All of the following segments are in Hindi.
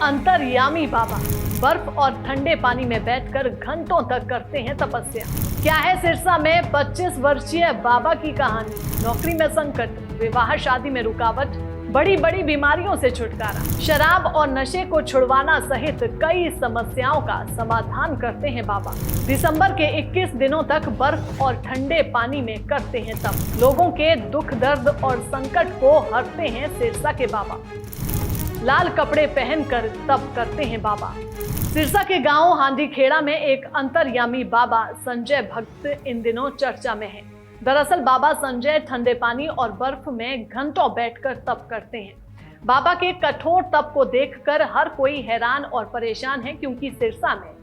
अंतर्यामी बाबा बर्फ और ठंडे पानी में बैठकर घंटों तक करते हैं तपस्या। क्या है सिरसा में 25 वर्षीय बाबा की कहानी। नौकरी में संकट, विवाह शादी में रुकावट, बड़ी बड़ी बीमारियों से छुटकारा, शराब और नशे को छुड़वाना सहित कई समस्याओं का समाधान करते हैं बाबा। दिसंबर के 21 दिनों तक बर्फ और ठंडे पानी में करते हैं तप। लोगों के दुख दर्द और संकट को हरते हैं सिरसा के बाबा। लाल कपड़े पहनकर तप करते हैं बाबा। सिरसा के गांव हांदीखेड़ा में एक अंतर्यामी बाबा संजय भक्त इन दिनों चर्चा में है। दरअसल बाबा संजय ठंडे पानी और बर्फ में घंटों बैठकर तप करते हैं। बाबा के कठोर तप को देखकर हर कोई हैरान और परेशान है, क्योंकि सिरसा में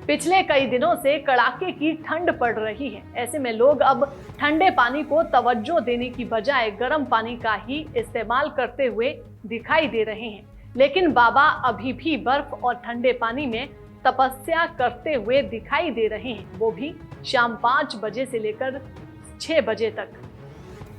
पिछले कई दिनों से कड़ाके की ठंड पड़ रही है। ऐसे में लोग अब ठंडे पानी को तवज्जो देने की बजाय गर्म पानी का ही इस्तेमाल करते हुए दिखाई दे रहे हैं। लेकिन बाबा अभी भी बर्फ और ठंडे पानी में तपस्या करते हुए दिखाई दे रहे हैं, वो भी शाम 5 बजे से लेकर 6 बजे तक।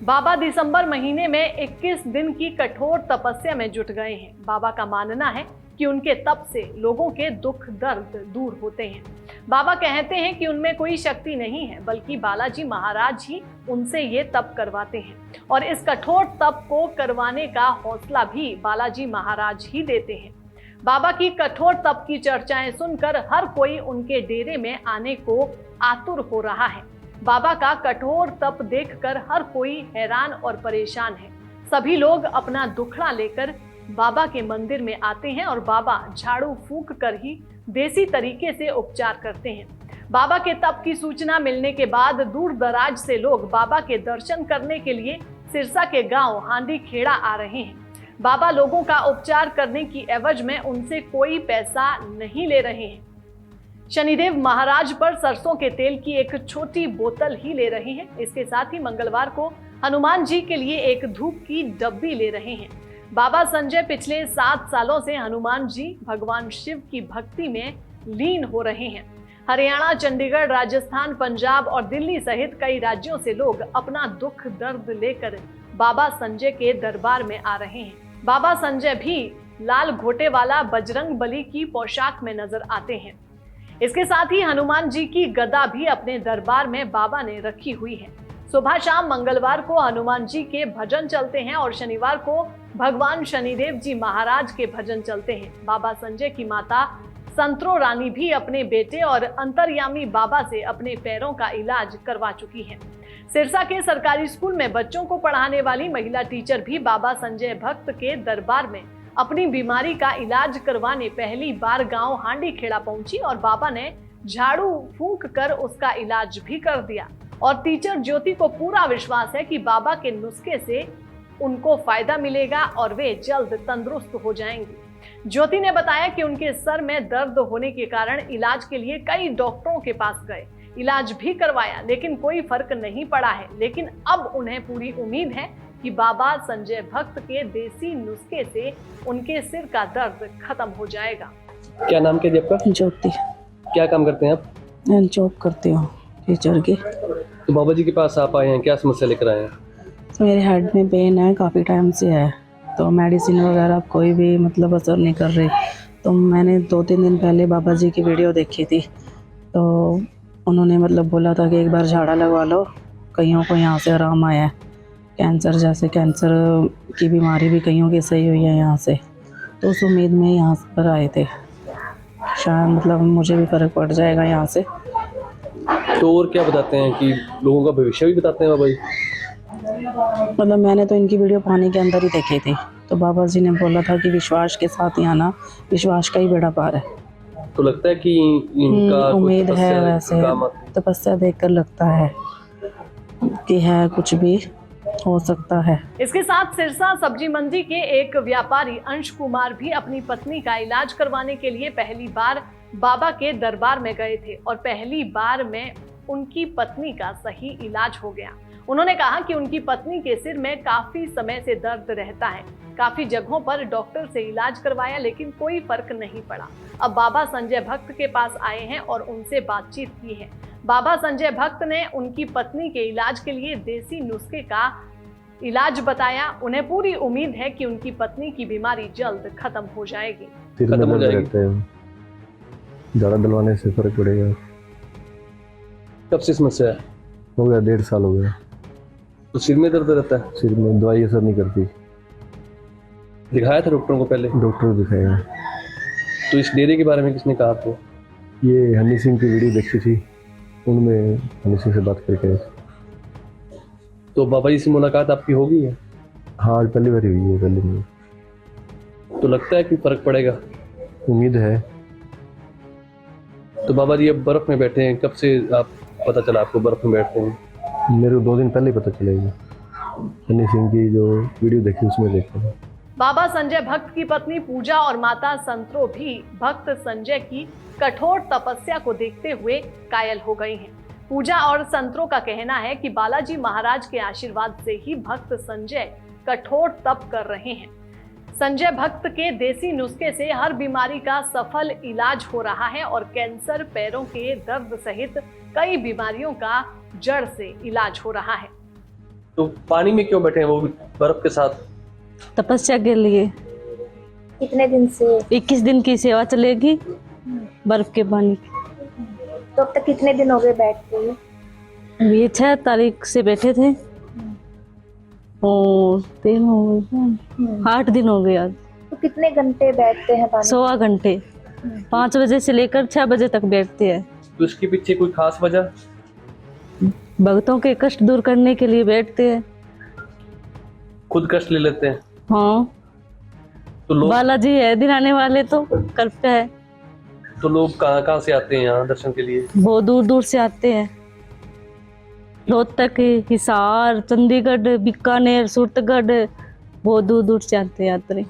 बाबा दिसंबर महीने में 21 दिन की कठोर तपस्या में जुट गए हैं। बाबा का मानना है कि उनके तप से लोगों के दुख दर्द दूर होते हैं। बाबा कहते हैं कि उनमें कोई शक्ति नहीं है, बल्कि बालाजी महाराज ही उनसे ये तप करवाते हैं, और इस कठोर तप को करवाने का हौसला भी बालाजी महाराज ही देते हैं। बाबा की कठोर तप की चर्चाएं सुनकर हर कोई उनके डेरे में आने को आतुर हो रहा है। बाबा का कठोर तप देखकर हर कोई हैरान और परेशान है। सभी लोग अपना दुखड़ा लेकर बाबा के मंदिर में आते हैं और बाबा झाड़ू फूंक कर ही देसी तरीके से उपचार करते हैं। बाबा के तप की सूचना मिलने के बाद दूर दराज से लोग बाबा के दर्शन करने के लिए सिरसा के गांव हांदीखेड़ा आ रहे हैं। बाबा लोगों का उपचार करने की एवज में उनसे कोई पैसा नहीं ले रहे हैं। शनिदेव महाराज पर सरसों के तेल की एक छोटी बोतल ही ले रहे हैं। इसके साथ ही मंगलवार को हनुमान जी के लिए एक धूप की डब्बी ले रहे हैं। बाबा संजय पिछले 7 सालों से हनुमान जी भगवान शिव की भक्ति में लीन हो रहे हैं। हरियाणा, चंडीगढ़, राजस्थान, पंजाब और दिल्ली सहित कई राज्यों से लोग अपना दुख दर्द लेकर बाबा संजय के दरबार में आ रहे हैं। बाबा संजय भी लाल घोटे वाला बजरंग बली की पोशाक में नजर आते हैं। इसके साथ ही हनुमान जी की गदा भी अपने दरबार में बाबा ने रखी हुई है। सुबह शाम मंगलवार को हनुमान जी के भजन चलते हैं और शनिवार को भगवान शनिदेव जी महाराज के भजन चलते हैं। बाबा संजय की माता संतरो रानी भी अपने बेटे और अंतर्यामी बाबा से अपने पैरों का इलाज करवा चुकी हैं। सिरसा के सरकारी स्कूल में बच्चों को पढ़ाने वाली महिला टीचर भी बाबा संजय भक्त के दरबार में अपनी बीमारी का इलाज करवाने पहली बार गांव हांडीखेड़ा पहुंची और बाबा ने झाड़ू फूंक कर उसका इलाज भी कर दिया। और टीचर ज्योति को पूरा विश्वास है कि बाबा के नुस्खे से उनको फायदा मिलेगा और वे जल्द तंदुरुस्त हो जाएंगी। ज्योति ने बताया कि उनके सर में दर्द होने के कारण इलाज के लिए कई डॉक्टरों के पास गए, इलाज भी करवाया, लेकिन कोई फर्क नहीं पड़ा है। लेकिन अब उन्हें पूरी उम्मीद है कि बाबा संजय भक्त के देसी नुस्खे से उनके सिर का दर्द खत्म हो जाएगा। क्या नाम क्या आपका? ज्योति। क्या काम करते हैं आप? मैं जॉब करती हूँ टीचर की। तो बाबा जी के पास आप आए हैं, क्या समस्या लेकर आए हैं? तो मेरे हेड में पेन है, काफ़ी टाइम से है, तो मेडिसिन वगैरह कोई भी मतलब असर नहीं कर रही। तो मैंने 2-3 दिन पहले बाबा जी की वीडियो देखी थी, तो उन्होंने मतलब बोला था कि एक बार झाड़ा लगवा लो, कईयों को यहाँ से आराम आया है। कैंसर जैसे कैंसर की बीमारी भी कईयों की सही हुई है यहाँ से, तो उस उम्मीद में यहाँ पर आए थे, शायद मतलब मुझे भी फ़र्क पड़ जाएगा यहाँ से। तो और क्या बताते हैं कि लोगों का भविष्य भी बताते हैं बाबा जी? मतलब मैंने तो इनकी वीडियो पानी के अंदर ही देखी थी, तो बाबा जी ने बोला था कि विश्वास के साथ ही आना, विश्वास का ही बेड़ा पार है। तो लगता है कि इनका उम्मीद है, वैसे तपस्या देखकर लगता है कि है कुछ भी हो सकता है। इसके साथ सिरसा सब्जी मंडी के एक व्यापारी अंश कुमार भी अपनी पत्नी का इलाज करवाने के लिए पहली बार बाबा के दरबार में गए थे और पहली बार में उनकी पत्नी का सही इलाज हो गया। उन्होंने कहा कि उनकी पत्नी के सिर में काफी समय से दर्द रहता है। काफी जगहों पर डॉक्टर से इलाज करवाया, लेकिन कोई फर्क नहीं पड़ा। अब बाबा संजय भक्त के पास आए हैं और उनसे बातचीत की है। बाबा संजय भक्त ने उनकी पत्नी के इलाज के लिए देसी नुस्खे का इलाज बताया। उन्हें पूरी उम्मीद है कि उनकी पत्नी की बीमारी जल्द खत्म हो जाएगी। सिर में खत्म हो दर्द जाएगी। रहता है, झाड़ा डलवाने से फर्क पड़ेगा। कब से समस्या है? हो गया 1.5 साल हो गया। तो सिर में दर्द रहता है? सिर में दवाई असर नहीं करती। दिखाया था डॉक्टरों को पहले? डॉक्टर को दिखाया। तो इस डेरे के बारे में किसने कहा आपको? ये हनी सिंह की वीडियो देखी थी, उनमें हनी सिंह से बात करके। तो बाबा जी से मुलाकात आपकी हो गई है? हाँ, आज पहली बार हुई है, पहली में। तो लगता है कि फर्क पड़ेगा? उम्मीद है। तो बाबा जी अब बर्फ में बैठे हैं, कब से आप पता चला आपको बर्फ में बैठते हैं? मेरे को 2 दिन पहले ही पता चलेगा। हनी सिंह की जो वीडियो देखी उसमें देखा। बाबा संजय भक्त की पत्नी पूजा और माता संतरो भी भक्त संजय की कठोर तपस्या को देखते हुए कायल हो गई हैं। पूजा और संतरो का कहना है कि बालाजी महाराज के आशीर्वाद से ही भक्त संजय कठोर तप कर रहे हैं। संजय भक्त के देसी नुस्खे से हर बीमारी का सफल इलाज हो रहा है और कैंसर, पैरों के दर्द सहित कई बीमारियों का जड़ से इलाज हो रहा है। तो पानी में क्यों बैठे हैं वो भी बर्फ के साथ? तपस्या के लिए। कितने दिन से? 21 दिन की सेवा चलेगी बर्फ के पानी। तो अब तक कितने दिन हो गए बैठते हुए? ये 6 तारीख से बैठे थे और 3 हो गए, 8 दिन हो गए आज। तो कितने घंटे बैठते हैं पानी? 16 घंटे, 5 बजे से लेकर 6 बजे तक बैठते हैं। तो इसके पीछे कोई खास वजह? भक्तों के कष्ट दूर करने के लिए बैठते हैं। खुद कष्ट ले लेते हैं? हाँ, तो लोग बालाजी है दिलाने वाले, तो कृपया है। तो लोग कहाँ कहाँ से आते हैं यहाँ दर्शन के लिए? बहुत दूर दूर से आते हैं। रोहतक, हिसार, चंडीगढ़, बीकानेर, सूरतगढ़, बहुत दूर दूर से आते हैं यात्री।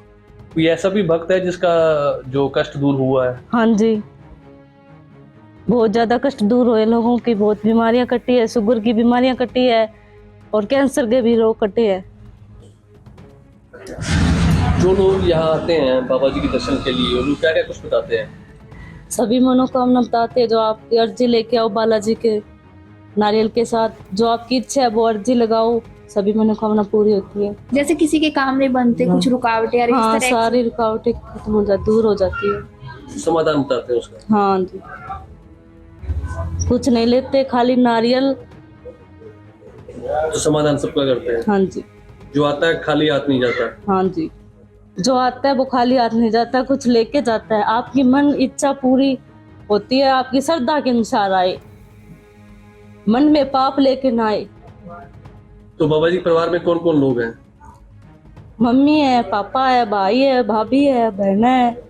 कोई ऐसा भी भक्त है जिसका जो कष्ट दूर हुआ है? हाँ जी, बहुत ज्यादा कष्ट दूर हुए लोगों की। बहुत बीमारियां कटी है, शुगर की बीमारियां कटी है और कैंसर के भी रोग कटे हैं। जो लोग यहाँ आते हैं बाबा जी के दर्शन के लिए, वो लोग क्या क्या कुछ बताते हैं? सभी मनोकामना बताते हैं। जो आपकी अर्जी लेके आओ बालाजी के नारियल के साथ, जो आपकी इच्छा है वो अर्जी लगाओ, सभी मनोकामना पूरी होती है। जैसे किसी के काम नहीं बनते, कुछ रुकावटें आ रही, हाँ, इस तरह सारी रुकावटें खत्म हो जाती, दूर हो जाती है। समाधान बताते हैं उसका? हाँ जी, कुछ नहीं लेते, खाली नारियल। तो समाधान सबका करते हैं? हाँ जी, जो आता है खाली हाथ नहीं जाता? हाँ जी, जो आता है वो खाली हाथ नहीं जाता, कुछ लेके जाता है। आपकी मन इच्छा पूरी होती है, आपकी श्रद्धा के अनुसार आए, मन में पाप लेके ना आए। तो बाबा जी परिवार में कौन कौन लोग हैं? मम्मी है, पापा है, भाई है, भाभी है, बहन है,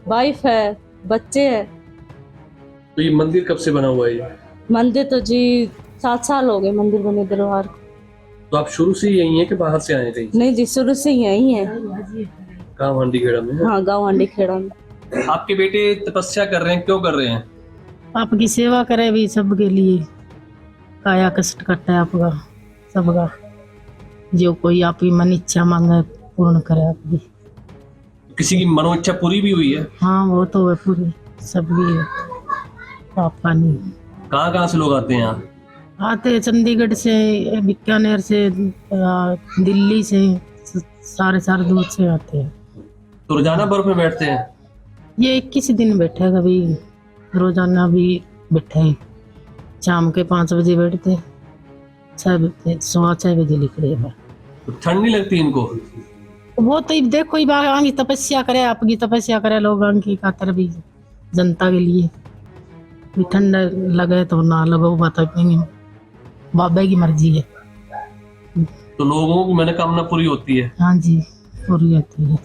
वाइफ है, बच्चे है। तो ये मंदिर कब से बना हुआ है ये? मंदिर तो जी 7 साल हो गए मंदिर बने दरबार को। तो आप शुरू से ही यही हैं कि बाहर से आए कहीं? नहीं जी, शुरू से यही है। कहाँ? हांडी खेड़ा में? हाँ, गाँव हांडी खेड़ा में। आपके बेटे तपस्या कर रहे हैं, क्यों कर रहे हैं? आपकी सेवा करे भी सबके लिए, काया कष्ट करता है आपका सबका। जो कोई आपकी मन इच्छा मांगे पूर्ण करे आपकी। किसी की मनो इच्छा पूरी भी हुई है? हाँ, वो तो है पूरी सबकी है, आपका नहीं। कहाँ कहाँ से लोग आते हैं यहाँ? आते हैं चंडीगढ़ से, बीकानेर से, दिल्ली से, सारे दूर से आते हैं। तो रोजाना बर्फ में बैठते हैं? ये 21 दिन बैठे, कभी रोजाना भी बैठे। शाम के 5 बजे बैठते, 6:15 बजे निकले। तो ठंड नहीं लगती इनको? वो तो देखो ही बाबा की तपस्या करे, आपकी तपस्या करे लोगों की खातर भी, जनता के लिए भी। ठंड लगे तो ना लगो, बता पाएंगे, बाबा की मर्जी है। तो लोगों की मनोकामना पूरी होती है? हाँ जी, पूरी होती है।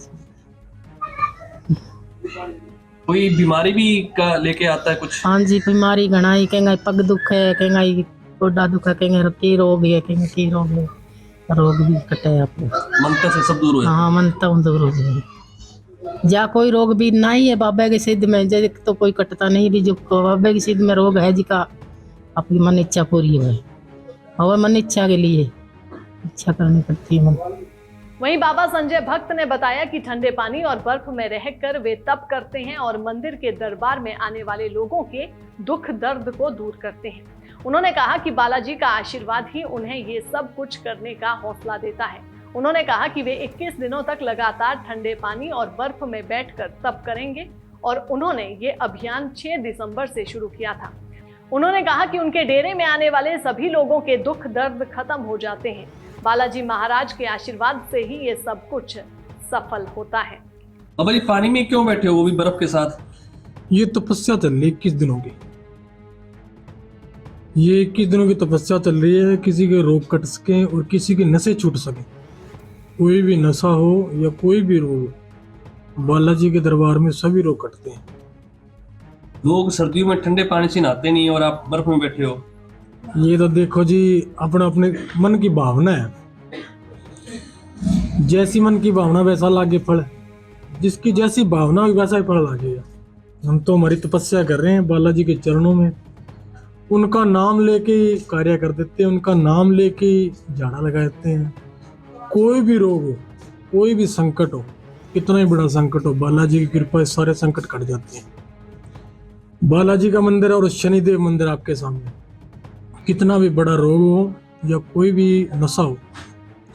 कोई बीमारी भी का लेके आता है कुछ? हाँ जी, बीमारी घनाई, कहेंगे पग दुख है, कहेंगे गोडा दुख है, कहेंगे की रोग है, कहेंगे की रोग है। रोग भी कटे आपको, मनता से सब दूर हो जाए? हाँ, मनता हूँ दूर हो जाए। जा कोई रोग भी नहीं है बाबा के सिद्ध में, जैसे तो कोई कटता नहीं भी। जो बाबा के सिद्ध में रोग है जिका, आपकी मन इच्छा पूरी है, और मन इच्छा के लिए इच्छा करनी पड़ती है मन। वहीं बाबा संजय भक्त ने बताया कि ठंडे पानी और बर्फ में रहकर वे तप करते हैं और मंदिर के दरबार में आने वाले लोगों के दुख दर्द को दूर करते हैं। उन्होंने कहा कि बालाजी का आशीर्वाद ही उन्हें ये सब कुछ करने का हौसला देता है। उन्होंने कहा कि वे 21 दिनों तक लगातार ठंडे पानी और बर्फ में बैठकर तप करेंगे और उन्होंने ये अभियान 6 दिसंबर से शुरू किया था। उन्होंने कहा कि उनके डेरे में आने वाले सभी लोगों के दुख दर्द खत्म हो जाते हैं। बालाजी महाराज के आशीर्वाद से ही ये सब कुछ सफल होता है। बाबा जी पानी में क्यों बैठे हो, वो भी बर्फ के साथ? ये तपस्या चल रही है 21 दिनों की। ये 21 दिनों की तपस्या चल रही है, किसी के रोग कट सके और किसी के नशे छूट सके। कोई भी नशा हो या कोई भी रोग, बालाजी के दरबार में सभी रोग कटते हैं। लोग सर्दियों में ठंडे पानी से नहाते नहीं और आप बर्फ में बैठे हो। ये तो देखो जी, अपने अपने मन की भावना है। जैसी मन की भावना वैसा लागे फल, जिसकी जैसी भावना होगी वैसा ही फल लागेगा। हम तो हमारी तपस्या कर रहे हैं बालाजी के चरणों में, उनका नाम लेके ही कार्य कर देते हैं, उनका नाम लेके ही झाड़ा लगा देते हैं। कोई भी रोग हो, कोई भी संकट हो, कितना ही बड़ा संकट हो, बालाजी की कृपा से सारे संकट कट जाते हैं। बालाजी का मंदिर और शनिदेव मंदिर आपके सामने, कितना भी बड़ा रोग हो या कोई भी नशा हो,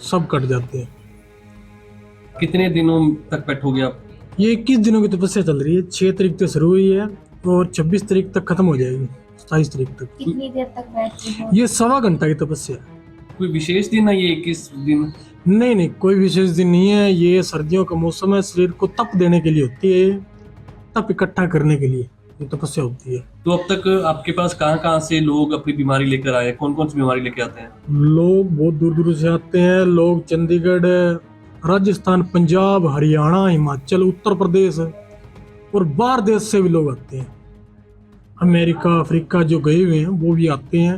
सब कट जाते हैं। कितने दिनों तक बैठोगे आप? ये 21 दिनों की तपस्या चल रही है। 6 तारीख से शुरू हुई है और 26 तारीख तक खत्म हो जाएगी, 27 तारीख तक। कितनी देर तक बैठते हो? ये 1.25 घंटा की तपस्या है। कोई विशेष दिन है ये 21 दिन? नहीं, कोई विशेष दिन नहीं है। ये सर्दियों का मौसम है, शरीर को तप देने के लिए होती है, तप इकट्ठा करने के लिए ये तपस्या होती है। तो अब तक आपके पास कहाँ से लोग अपनी बीमारी लेकर आए? कौन कौन सी बीमारी लेके आते हैं? लोग बहुत दूर दूर से आते हैं। लोग चंडीगढ़, राजस्थान, पंजाब, हरियाणा, हिमाचल, उत्तर प्रदेश और बाहर देश से भी लोग आते हैं। अमेरिका, अफ्रीका जो गए हुए हैं वो भी आते हैं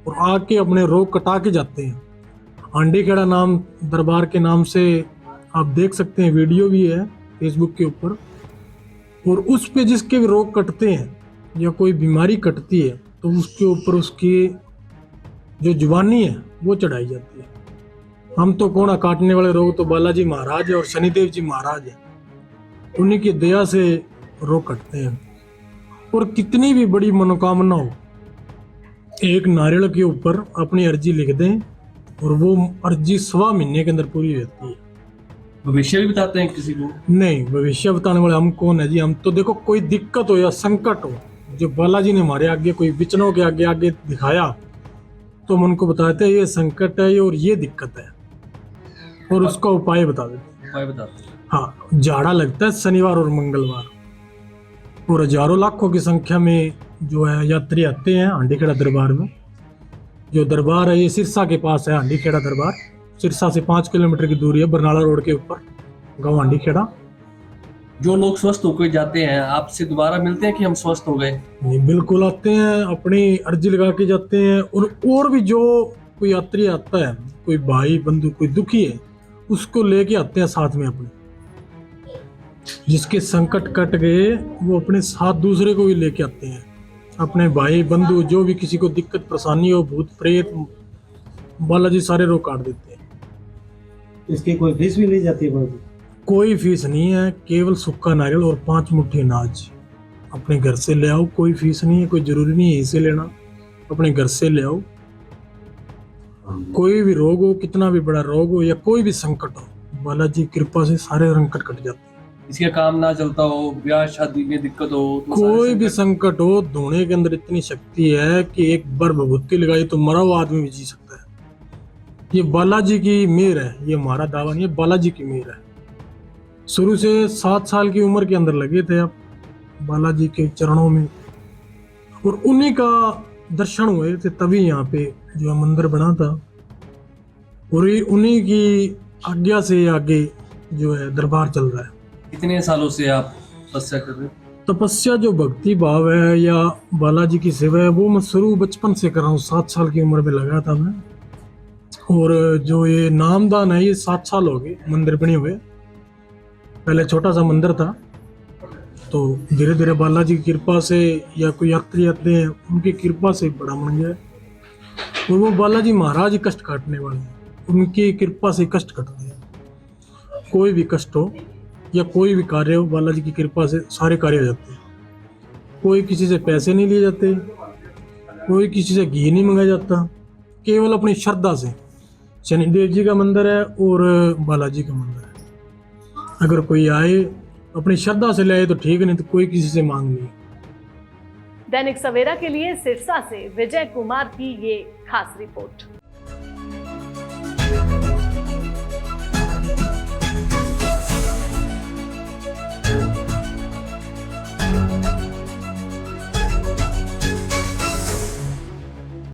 और आके अपने रोग कटा के जाते हैं। आंडीखेड़ा नाम दरबार के नाम से आप देख सकते हैं, वीडियो भी है फेसबुक के ऊपर। और उस पे जिसके भी रोग कटते हैं या कोई बीमारी कटती है तो उसके ऊपर उसकी जो जुबानी है वो चढ़ाई जाती है। हम तो कोना काटने वाले रोग तो बालाजी महाराज है और शनिदेव जी महाराज है, उन्हीं की दया से रोग कटते हैं। और कितनी भी बड़ी मनोकामना हो, एक नारियल के ऊपर अपनी अर्जी लिख दें और वो अर्जी 1.25 महीने के अंदर पूरी हो जाती है। भविष्य भी बताते हैं किसी को? नहीं, भविष्य बताने वाले हम कौन है जी। हम तो देखो कोई दिक्कत हो या संकट हो, जो बालाजी ने हमारे आगे कोई विचनों के आगे दिखाया तो हम उनको बताते हैं ये संकट है और ये दिक्कत है और उसका उपाय बता देते हैं। उपाय बताते हैं। हाँ, झाड़ा लगता है शनिवार और मंगलवार और हजारों लाखों की संख्या में जो है यात्री आते हैं हांडीखेड़ा दरबार में। जो दरबार है ये सिरसा के पास है, हांडीखेड़ा दरबार सिरसा से 5 किलोमीटर की दूरी है, बरनाला रोड के ऊपर गाँव हांडीखेड़ा। जो लोग स्वस्थ होकर जाते हैं आपसे दोबारा मिलते हैं कि हम स्वस्थ हो गए? ये बिल्कुल आते हैं, अपनी अर्जी लगा के जाते हैं। और भी जो कोई यात्री आता है, कोई भाई बंधु कोई दुखी है, उसको लेके आते हैं साथ में अपने। जिसके संकट कट गए वो अपने साथ दूसरे को भी लेके आते हैं, अपने भाई बंधु जो भी किसी को दिक्कत परेशानी हो, भूत प्रेत, बालाजी सारे रोग काट देते हैं। इसकी कोई फीस भी ली जाती है बाबू? कोई फीस नहीं है, केवल सूखा नारियल और 5 मुट्ठी अनाज अपने घर से ले आओ। कोई फीस नहीं है, कोई जरूरी नहीं है इसे लेना, अपने घर से ले आओ। कोई भी रोग हो, कितना भी बड़ा रोग हो या कोई भी संकट हो, बालाजी की कृपा से सारे संकट कट जाते हैं। इसका काम ना चलता हो, ब्याह शादी में दिक्कत हो, तो कोई भी संकट हो, धोने के अंदर इतनी शक्ति है कि एक बार भभूति लगाई तो मरा हुआ आदमी भी जी सकता है। ये बालाजी की मेहर है, ये हमारा दावा नहीं है, बालाजी की मेहर है। शुरू से 7 साल की उम्र के अंदर लगे थे आप बालाजी के चरणों में और उन्हीं का दर्शन हुए थे, तभी यहाँ पे जो मंदिर बना था। और उन्हीं की आज्ञा से आगे जो है दरबार चल रहा है। कितने सालों से आप तपस्या कर रहे हैं? तपस्या जो भक्ति भाव है या बालाजी की सेवा है वो मैं शुरू बचपन से कर रहा हूँ। 7 साल की उम्र में लगा था मैं। और जो ये नामदान है ये 7 साल हो गए मंदिर बने हुए। पहले छोटा सा मंदिर था, तो धीरे धीरे बालाजी की कृपा से या कोई यात्री आते हैं उनकी कृपा से बड़ा बन गया। और वो बालाजी महाराज ही कष्ट काटने वाले हैं, उनकी कृपा से कष्ट कटते हैं। कोई भी कष्ट हो या कोई भी कार्य हो, बालाजी की कृपा से सारे कार्य हो जाते हैं। कोई किसी से पैसे नहीं लिए जाते, कोई किसी से घी नहीं मंगाया जाता, केवल अपनी श्रद्धा से शनिदेव जी का मंदिर है और बालाजी का मंदिर है। अगर कोई आए अपनी श्रद्धा से ले आए तो ठीक, नहीं तो कोई किसी से मांग नहीं। दैनिक सवेरा के लिए सिरसा से विजय कुमार की ये खास रिपोर्ट।